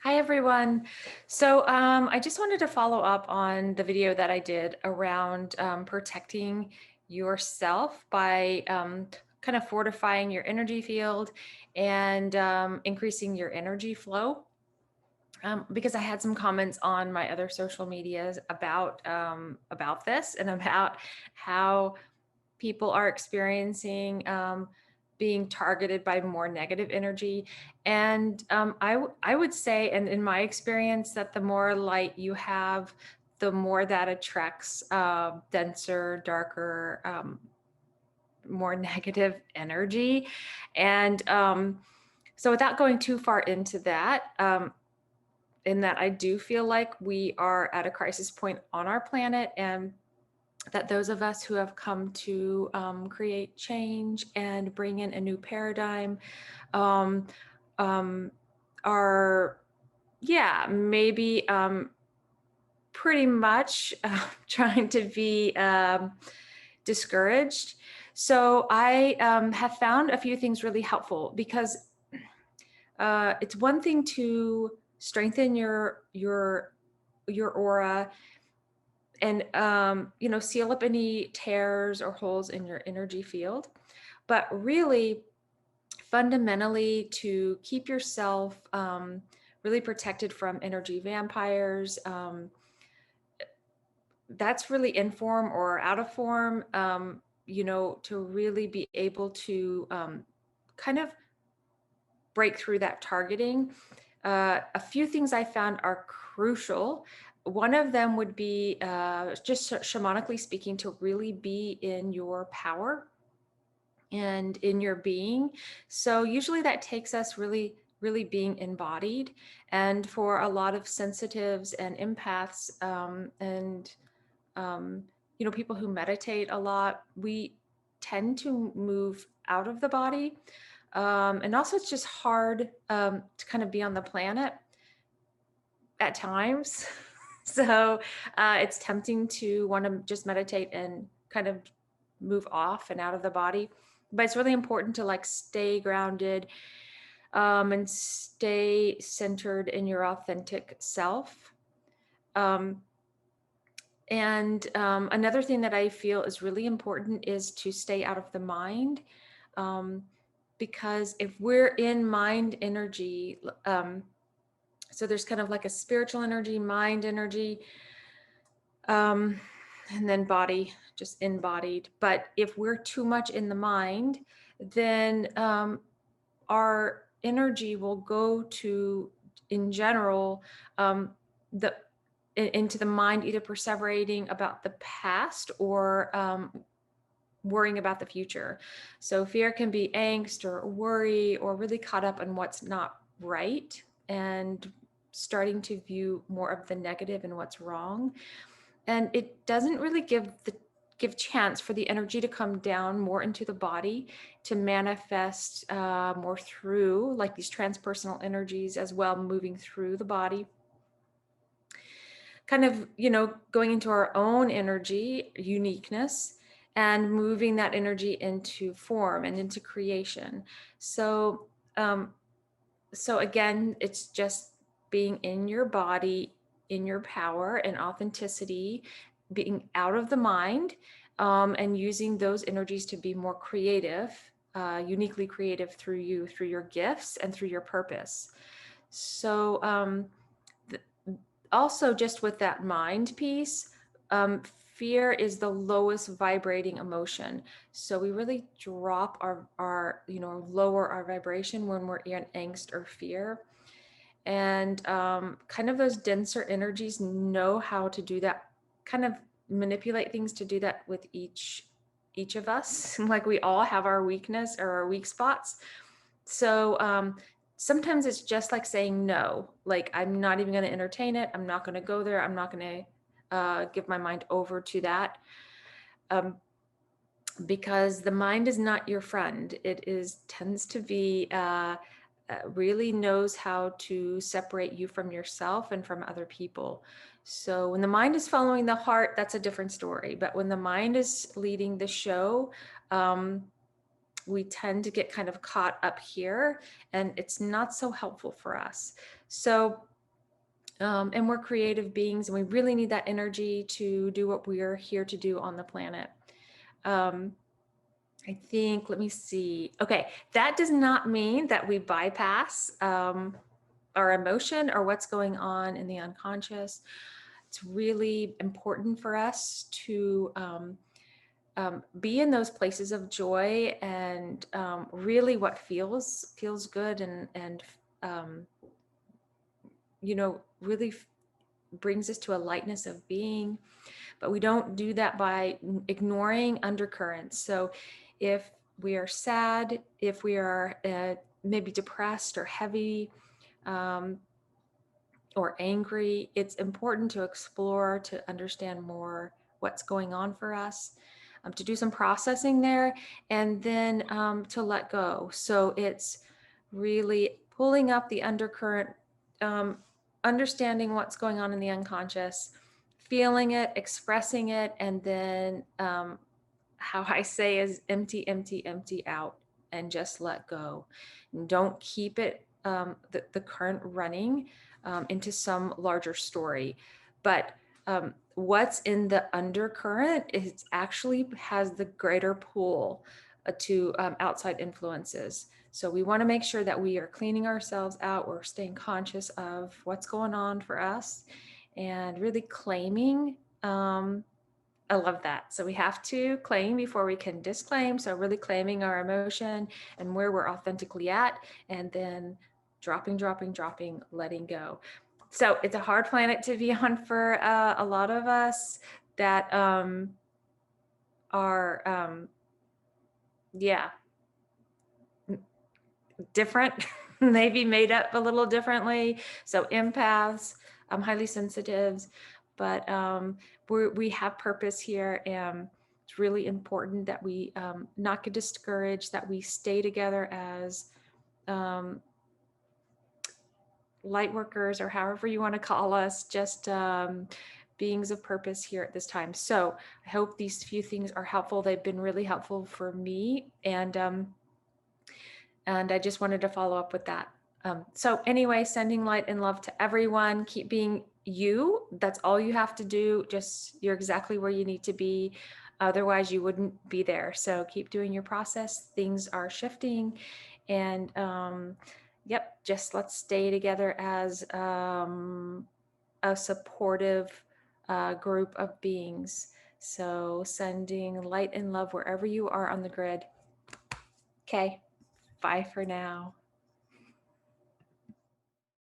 Hi, everyone. So I just wanted to follow up on the video that I did around protecting yourself by kind of fortifying your energy field and increasing your energy flow. Because I had some comments on my other social medias about this and about how people are experiencing being targeted by more negative energy. And I would say, and in my experience, that the more light you have, the more that attracts denser, darker, more negative energy. And so, without going too far into that, in that I do feel like we are at a crisis point on our planet, and that those of us who have come to create change and bring in a new paradigm um, um, are, yeah, maybe pretty much trying to be discouraged. So I have found a few things really helpful because it's one thing to strengthen your aura and seal up any tears or holes in your energy field, but really fundamentally to keep yourself really protected from energy vampires. That's really in form or out of form. To really be able to kind of break through that targeting. A few things I found are crucial. One of them would be just shamanically speaking, to really be in your power and in your being. So, usually that takes us really, really being embodied. And for a lot of sensitives and empaths, and people who meditate a lot, we tend to move out of the body. And also, it's just hard to kind of be on the planet at times. So it's tempting to want to just meditate and kind of move off and out of the body. But it's really important to like stay grounded and stay centered in your authentic self. Um, and another thing that I feel is really important is to stay out of the mind. Um, because if we're in mind energy, so there's kind of like a spiritual energy, mind energy, um, and then body, just embodied. But if we're too much in the mind, then our energy will go to, in general, the into the mind, either perseverating about the past or worrying about the future. So fear can be angst or worry or really caught up in what's not right and starting to view more of the negative and what's wrong. And it doesn't really give chance for the energy to come down more into the body, to manifest more through like these transpersonal energies as well, moving through the body, kind of, going into our own energy, uniqueness, and moving that energy into form and into creation. So, um, so again, it's just being in your body, in your power and authenticity, being out of the mind, and using those energies to be more creative, uniquely creative through you, through your gifts and through your purpose. So, also just with that mind piece, fear is the lowest vibrating emotion. So we really drop our lower our vibration when we're in angst or fear. And kind of those denser energies know how to do that, kind of manipulate things to do that with each of us. Like we all have our weakness or our weak spots. So sometimes it's just like saying no, like I'm not even going to entertain it, I'm not going to go there, I'm not going to give my mind over to that. um, because the mind is not your friend. It is tends to be really knows how to separate you from yourself and from other people. So when the mind is following the heart, that's a different story. But when the mind is leading the show, um, we tend to get kind of caught up here, and it's not so helpful for us. So And we're creative beings, and we really need that energy to do what we're here to do on the planet. I think, let me see. Okay, that does not mean that we bypass our emotion or what's going on in the unconscious. It's really important for us to be in those places of joy and really what feels good and um, really brings us to a lightness of being. But we don't do that by ignoring undercurrents. So if we are sad, if we are maybe depressed or heavy, um, or angry, it's important to explore, to understand more what's going on for us, to do some processing there, and then to let go. So it's really pulling up the undercurrent, um, understanding what's going on in the unconscious, feeling it, expressing it, and then how I say is empty, empty, empty out, and just let go. And don't keep it, the current running into some larger story. But what's in the undercurrent is actually has the greater pull to outside influences. So we want to make sure that we are cleaning ourselves out. We're staying conscious of what's going on for us and really claiming. I love that. So we have to claim before we can disclaim. So really claiming our emotion and where we're authentically at, and then dropping, dropping, dropping, letting go. So it's a hard planet to be on for a lot of us that are, yeah, different, maybe made up a little differently. So empaths, highly sensitives, but we have purpose here, and it's really important that we not get discouraged, that we stay together as um, light workers, or however you want to call us, just beings of purpose here at this time. So I hope these few things are helpful. They've been really helpful for me, and I just wanted to follow up with that. So anyway, sending light and love to everyone. Keep being you. That's all you have to do. Just, you're exactly where you need to be. Otherwise, you wouldn't be there. So keep doing your process. Things are shifting. And yep, just let's stay together as a supportive group of beings. So sending light and love wherever you are on the grid. Okay. Bye for now.